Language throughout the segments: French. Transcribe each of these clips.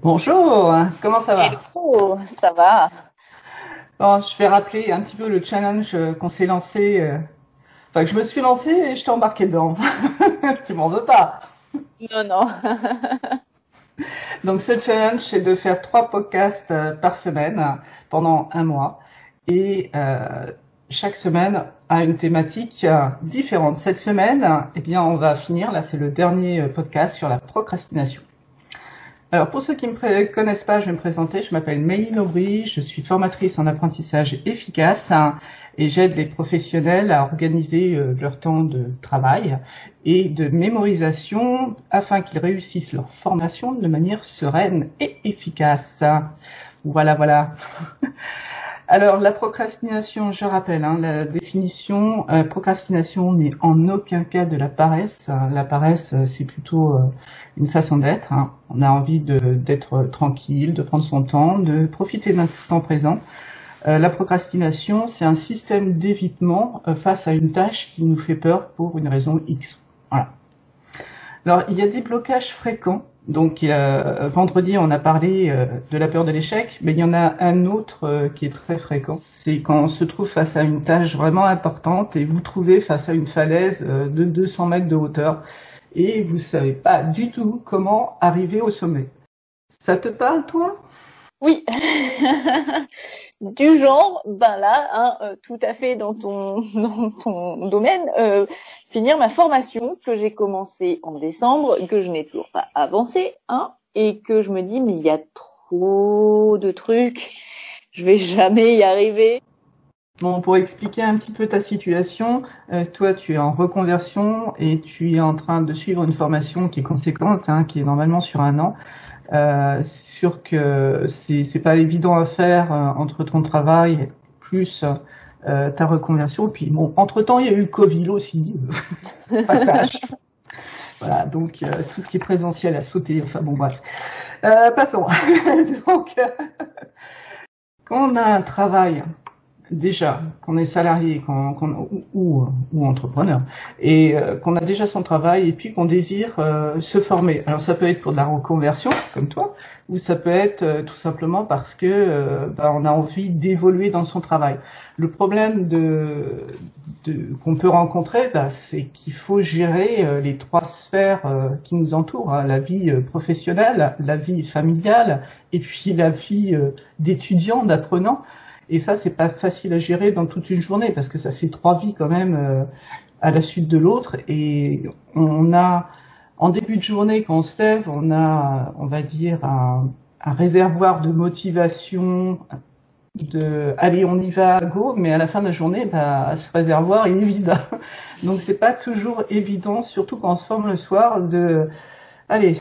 Bonjour, comment ça va? Hello, ça va? Bon, je vais rappeler un petit peu le challenge qu'on s'est lancé, enfin que je me suis lancé et je t'ai embarqué dedans. Tu m'en veux pas. Non, non. Donc ce challenge, c'est de faire 3 podcasts par semaine pendant un mois et chaque semaine a une thématique différente. Cette semaine, eh bien, on va finir, là c'est le dernier podcast sur la procrastination. Alors pour ceux qui ne me connaissent pas, je vais me présenter. Je m'appelle Méline Aubry, je suis formatrice en apprentissage efficace et j'aide les professionnels à organiser leur temps de travail et de mémorisation afin qu'ils réussissent leur formation de manière sereine et efficace. Voilà, voilà. Alors, la procrastination, je rappelle, la définition, procrastination n'est en aucun cas de la paresse. La paresse, c'est plutôt une façon d'être. On a envie d'être tranquille, de prendre son temps, de profiter de l'instant présent. La procrastination, c'est un système d'évitement face à une tâche qui nous fait peur pour une raison X. Voilà. Alors, il y a des blocages fréquents. Donc, vendredi, on a parlé de la peur de l'échec, mais il y en a un autre qui est très fréquent. C'est quand on se trouve face à une tâche vraiment importante et vous trouvez face à une falaise de 200 mètres de hauteur et vous savez pas du tout comment arriver au sommet. Ça te parle, toi? Oui. Du genre, ben là, tout à fait dans ton dans ton domaine, finir ma formation que j'ai commencée en décembre, que je n'ai toujours pas avancé, et que je me dis mais il y a trop de trucs, je vais jamais y arriver. Bon, pour expliquer un petit peu ta situation, toi, tu es en reconversion et tu es en train de suivre une formation qui est conséquente, qui est normalement sur un an. C'est sûr que c'est pas évident à faire entre ton travail plus ta reconversion. Puis bon, entre-temps, il y a eu le Covid aussi, passage. Voilà, donc tout ce qui est présentiel a sauté. Enfin bon, bref. Passons. Donc, quand on a un travail déjà, qu'on est salarié ou entrepreneur, et qu'on a déjà son travail et puis qu'on désire se former. Alors ça peut être pour de la reconversion, comme toi, ou ça peut être tout simplement parce que on a envie d'évoluer dans son travail. Le problème qu'on peut rencontrer, c'est qu'il faut gérer les 3 sphères qui nous entourent, la vie professionnelle, la vie familiale, et puis la vie d'étudiant, d'apprenant. Et ça, c'est pas facile à gérer dans toute une journée parce que ça fait 3 vies quand même à la suite de l'autre. Et on a, en début de journée, quand on se lève, on a, on va dire, un réservoir de motivation, de allez, on y va, go. Mais à la fin de la journée, ce réservoir, il est vide. Donc c'est pas toujours évident, surtout quand on se forme le soir, de allez,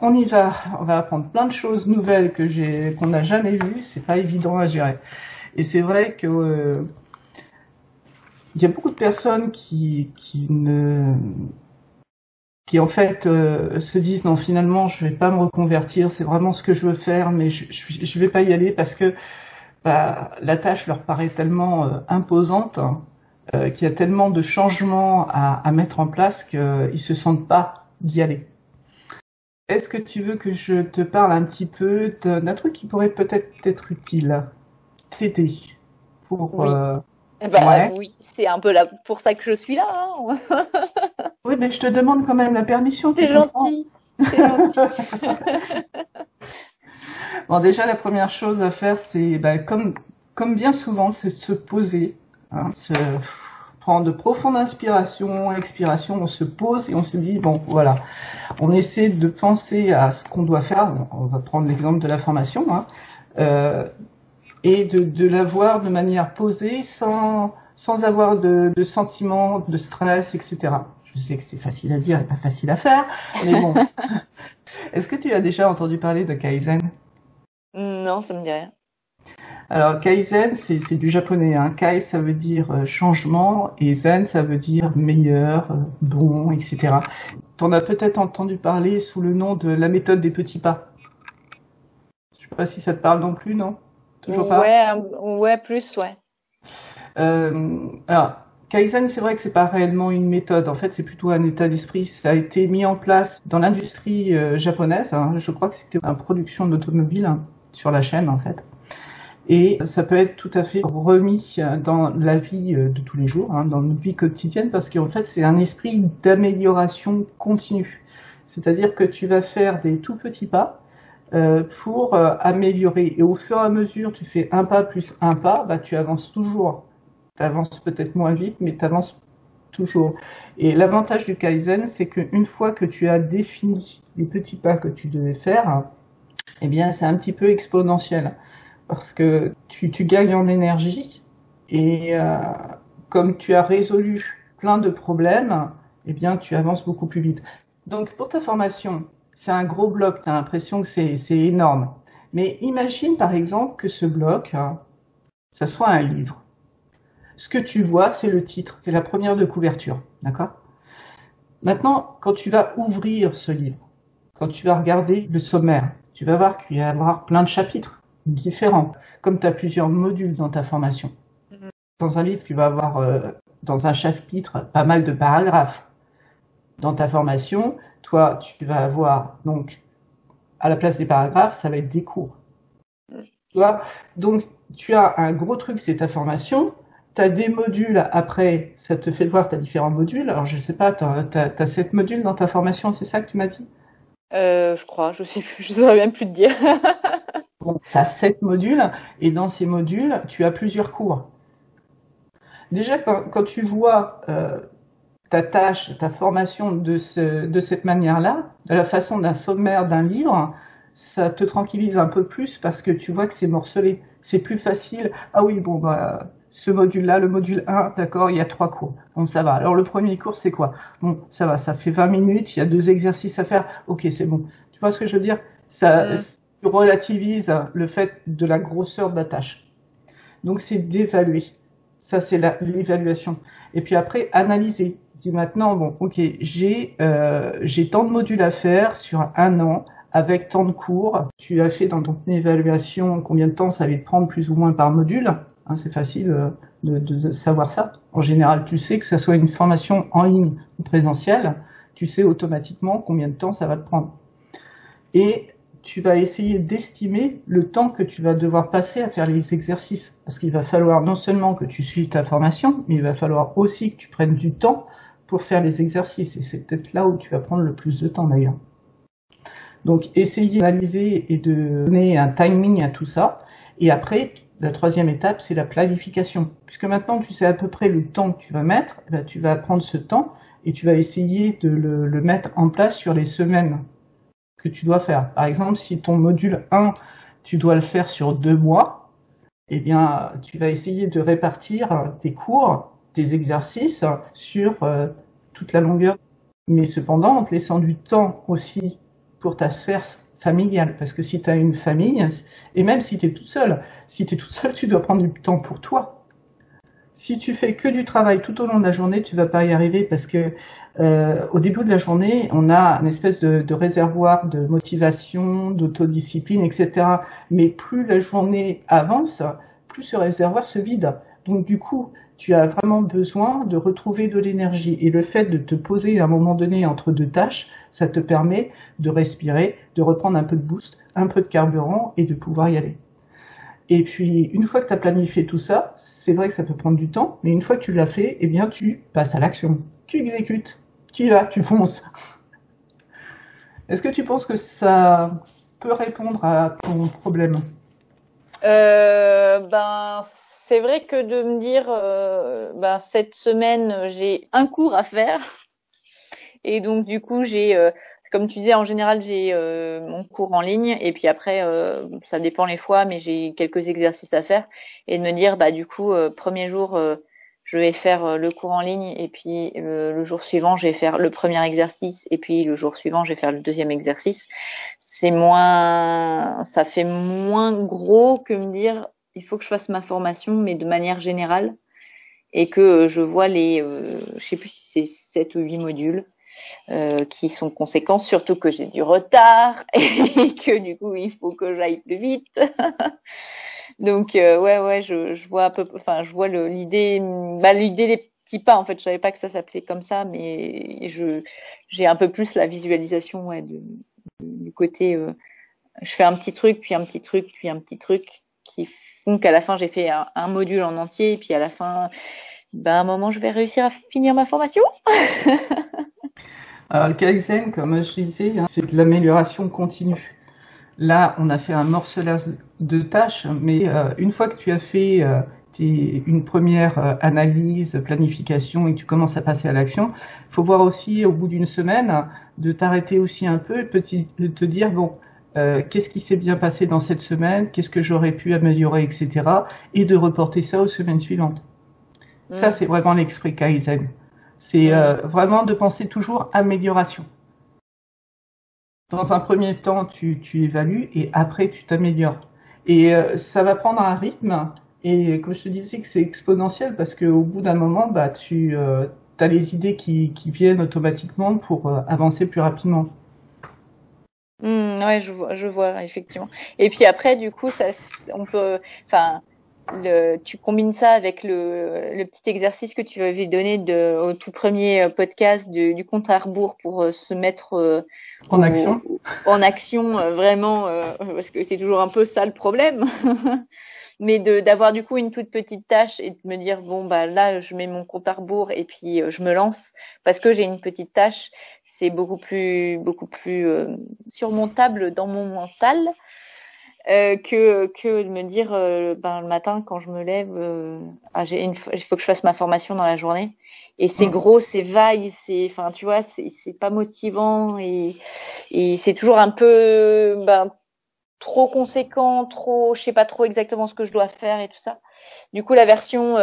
on y va. On va apprendre plein de choses nouvelles qu'on n'a jamais vues. C'est pas évident à gérer. Et c'est vrai que il y a beaucoup de personnes qui en fait se disent non, finalement je vais pas me reconvertir, c'est vraiment ce que je veux faire, mais je vais pas y aller parce que la tâche leur paraît tellement imposante, qu'il y a tellement de changements à mettre en place qu'ils se sentent pas d'y aller. Est-ce que tu veux que je te parle un petit peu d'un truc qui pourrait peut-être être utile, t'aider pour Oui. ouais. Oui, c'est un peu là pour ça que je suis là, Oui, mais je te demande quand même la permission, tu C'est comprends? gentil, c'est gentil. Bon, déjà, la première chose à faire, c'est, comme bien souvent, c'est de se poser, prendre de profondes inspirations, expirations, on se pose et on se dit, bon, voilà, on essaie de penser à ce qu'on doit faire. On va prendre l'exemple de la formation, euh, et de la voir de manière posée, sans avoir de sentiments, de stress, etc. Je sais que c'est facile à dire et pas facile à faire, mais bon. Est-ce que tu as déjà entendu parler de Kaizen? Non, ça me dit rien. Alors Kaizen, c'est du japonais. Kai, ça veut dire changement et Zen, ça veut dire meilleur, bon, etc. T'en as peut-être entendu parler sous le nom de la méthode des petits pas. Je sais pas si ça te parle non plus, non? Toujours pas? Ouais, ouais, plus, ouais. Alors, Kaizen, c'est vrai que c'est pas réellement une méthode. En fait, c'est plutôt un état d'esprit. Ça a été mis en place dans l'industrie japonaise. Hein. Je crois que c'était une production d'automobiles hein, sur la chaîne, en fait. Et ça peut être tout à fait remis dans la vie de tous les jours, hein, dans notre vie quotidienne, parce qu'en fait, c'est un esprit d'amélioration continue. C'est-à-dire que tu vas faire des tout petits pas pour améliorer. Et au fur et à mesure, tu fais un pas plus un pas, bah, tu avances toujours. Tu avances peut-être moins vite, mais tu avances toujours. Et l'avantage du Kaizen, c'est qu'une fois que tu as défini les petits pas que tu devais faire, eh bien, c'est un petit peu exponentiel. Parce que tu gagnes en énergie et comme tu as résolu plein de problèmes, eh bien, tu avances beaucoup plus vite. Donc, pour ta formation, c'est un gros bloc, tu as l'impression que c'est énorme. Mais imagine, par exemple, que ce bloc, ça soit un livre. Ce que tu vois, c'est le titre, c'est la première de couverture, d'accord? Maintenant, quand tu vas ouvrir ce livre, quand tu vas regarder le sommaire, tu vas voir qu'il va y avoir plein de chapitres différents, comme tu as plusieurs modules dans ta formation. Dans un livre, tu vas avoir, dans un chapitre, pas mal de paragraphes. Dans ta formation, toi, tu vas avoir, donc, à la place des paragraphes, ça va être des cours. Tu vois? Donc, tu as un gros truc, c'est ta formation. Tu as des modules, après, ça te fait voir, tu as différents modules. Alors, je sais pas, tu as 7 modules dans ta formation, c'est ça que tu m'as dit? Je crois, je sais plus, je saurais même plus te dire. Bon, tu as 7 modules, et dans ces modules, tu as plusieurs cours. Déjà, quand tu vois ta tâche, ta formation de cette manière-là, de la façon d'un sommaire d'un livre, ça te tranquillise un peu plus parce que tu vois que c'est morcelé. C'est plus facile. Ah oui, bon, bah, ce module-là, le module 1, d'accord, il y a 3 cours. Bon, ça va. Alors, le premier cours, c'est quoi? Bon, ça va, ça fait 20 minutes, il y a 2 exercices à faire. Ok, c'est bon. Tu vois ce que je veux dire? Ça, tu relativises le fait de la grosseur de la tâche. Donc, c'est d'évaluer. Ça, c'est l'évaluation. Et puis après, analyser. Dis maintenant, bon, ok, j'ai tant de modules à faire sur un an avec tant de cours. Tu as fait dans ton évaluation combien de temps ça allait te prendre plus ou moins par module. Hein, c'est facile de savoir ça. En général, tu sais que ça soit une formation en ligne ou présentielle, tu sais automatiquement combien de temps ça va te prendre. Et tu vas essayer d'estimer le temps que tu vas devoir passer à faire les exercices. Parce qu'il va falloir non seulement que tu suives ta formation, mais il va falloir aussi que tu prennes du temps pour faire les exercices. Et c'est peut-être là où tu vas prendre le plus de temps d'ailleurs. Donc, essayer d'analyser et de donner un timing à tout ça. Et après, la troisième étape, c'est la planification. Puisque maintenant, tu sais à peu près le temps que tu vas mettre, ben, tu vas prendre ce temps et tu vas essayer de le mettre en place sur les semaines que tu dois faire. Par exemple, si ton module 1, tu dois le faire sur 2 mois, eh bien, tu vas essayer de répartir tes cours, tes exercices sur toute la longueur. Mais cependant, en te laissant du temps aussi pour ta sphère familiale. Parce que si tu as une famille, et même si tu es toute seule, tu dois prendre du temps pour toi. Si tu fais que du travail tout au long de la journée, tu vas pas y arriver parce que au début de la journée, on a une espèce de réservoir de motivation, d'autodiscipline, etc. Mais plus la journée avance, plus ce réservoir se vide. Donc du coup, tu as vraiment besoin de retrouver de l'énergie. Et le fait de te poser à un moment donné entre deux tâches, ça te permet de respirer, de reprendre un peu de boost, un peu de carburant et de pouvoir y aller. Et puis, une fois que tu as planifié tout ça, c'est vrai que ça peut prendre du temps, mais une fois que tu l'as fait, eh bien, tu passes à l'action. Tu exécutes. Tu y vas, tu fonces. Est-ce que tu penses que ça peut répondre à ton problème? Ben, c'est vrai que de me dire, ben, cette semaine, j'ai un cours à faire. Et donc, du coup, comme tu disais, en général, j'ai mon cours en ligne. Et puis après, ça dépend les fois, mais j'ai quelques exercices à faire. Et de me dire, bah, du coup, premier jour, je vais faire le cours en ligne. Et puis, le jour suivant, je vais faire le premier exercice. Et puis, le jour suivant, je vais faire le deuxième exercice. Ça fait moins gros que me dire, il faut que je fasse ma formation, mais de manière générale. Et que je vois je sais plus si c'est 7 ou 8 modules. Qui sont conséquents, surtout que j'ai du retard et que du coup il faut que j'aille plus vite. Donc ouais, je vois je vois l'idée petits pas. En fait, je savais pas que ça s'appelait comme ça, mais j'ai un peu plus la visualisation du côté. Je fais un petit truc, puis un petit truc, puis un petit truc, qui font qu'à la fin j'ai fait un module en entier, et puis à la fin, à un moment, je vais réussir à finir ma formation. Alors, le Kaizen, comme je disais, hein, c'est de l'amélioration continue. Là, on a fait un morcelage de tâches, mais une fois que tu as fait une première analyse, planification et que tu commences à passer à l'action, il faut voir aussi au bout d'une semaine de t'arrêter aussi un peu et de te dire, bon, qu'est-ce qui s'est bien passé dans cette semaine, qu'est-ce que j'aurais pu améliorer, etc. Et de reporter ça aux semaines suivantes. Ça, c'est vraiment l'esprit Kaizen. C'est vraiment de penser toujours amélioration. Dans un premier temps, tu évalues et après, tu t'améliores. Et ça va prendre un rythme. Et comme je te disais que c'est exponentiel parce qu'au bout d'un moment, tu as les idées qui viennent automatiquement pour avancer plus rapidement. Ouais, je vois, effectivement. Et puis après, du coup, on peut, enfin, tu combines ça avec le petit exercice que tu avais donné au tout premier podcast du compte à rebours pour se mettre en action. En action, vraiment, parce que c'est toujours un peu ça le problème. Mais d'avoir du coup une toute petite tâche et de me dire bon là je mets mon compte à rebours et puis je me lance parce que j'ai une petite tâche, c'est beaucoup plus surmontable dans mon mental que de me dire le matin quand je me lève il faut que je fasse ma formation dans la journée et c'est gros, c'est vague, tu vois, c'est pas motivant et c'est toujours un peu trop conséquent, je sais pas trop exactement ce que je dois faire et tout ça. Du coup, la version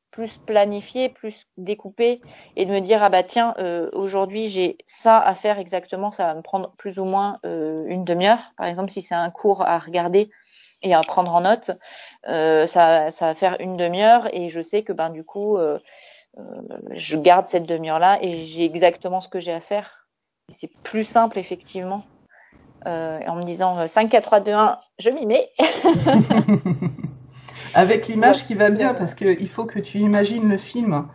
plus planifiée, plus découpée et de me dire tiens, aujourd'hui j'ai ça à faire exactement, ça va me prendre plus ou moins une demi-heure. Par exemple, si c'est un cours à regarder et à prendre en note, ça va faire une demi-heure et je sais que du coup je garde cette demi-heure-là et j'ai exactement ce que j'ai à faire. C'est plus simple effectivement. En me disant 5, 4, 3, 2, 1, je m'y mets. Avec l'image qui va bien, parce qu'il faut que tu imagines le film.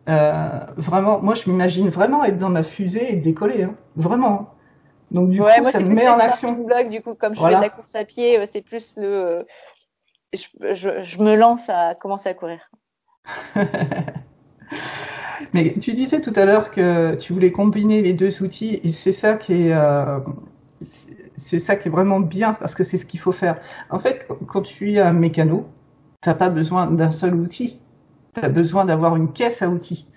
Vraiment, moi je m'imagine vraiment être dans ma fusée et décoller, hein. Vraiment. Donc du coup, moi, ça me met en action. Blog, du coup, comme je fais de la course à pied, c'est plus je me lance à commencer à courir. Mais tu disais tout à l'heure que tu voulais combiner les deux outils et c'est ça qui est vraiment bien parce que c'est ce qu'il faut faire. En fait, quand tu es un mécano, tu n'as pas besoin d'un seul outil. Tu as besoin d'avoir une caisse à outils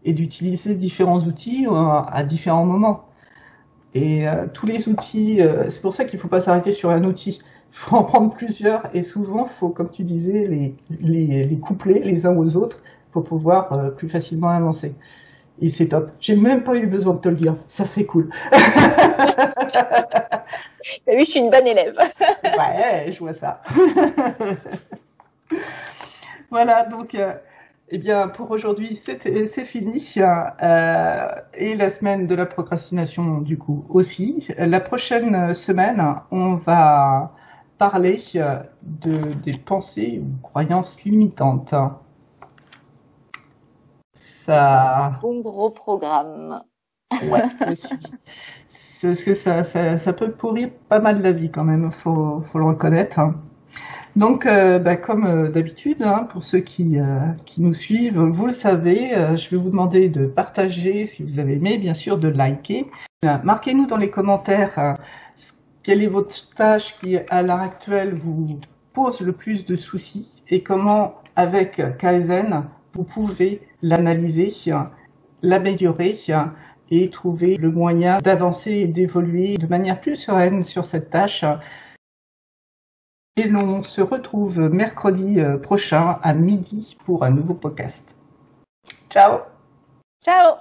et d'utiliser différents outils à différents moments. Et tous les outils, c'est pour ça qu'il ne faut pas s'arrêter sur un outil. Il faut en prendre plusieurs et souvent, il faut, comme tu disais, les coupler les uns aux autres pour pouvoir plus facilement avancer. Et c'est top. J'ai même pas eu besoin de te le dire. Ça, c'est cool. Oui, je suis une bonne élève. Ouais, je vois ça. Voilà, donc, eh bien, pour aujourd'hui, c'est fini. Et la semaine de la procrastination, du coup, aussi. La prochaine semaine, on va parler des pensées ou croyances limitantes. Ça... Bon gros programme. Ouais, aussi. Parce que ça peut pourrir pas mal la vie quand même, faut le reconnaître. Donc, comme d'habitude, hein, pour ceux qui nous suivent, vous le savez, je vais vous demander de partager si vous avez aimé, bien sûr, de liker. Marquez-nous dans les commentaires quelle est votre tâche qui, à l'heure actuelle, vous pose le plus de soucis et comment, avec Kaizen, vous pouvez l'analyser, l'améliorer et trouver le moyen d'avancer et d'évoluer de manière plus sereine sur cette tâche. Et l'on se retrouve mercredi prochain à midi pour un nouveau podcast. Ciao! Ciao!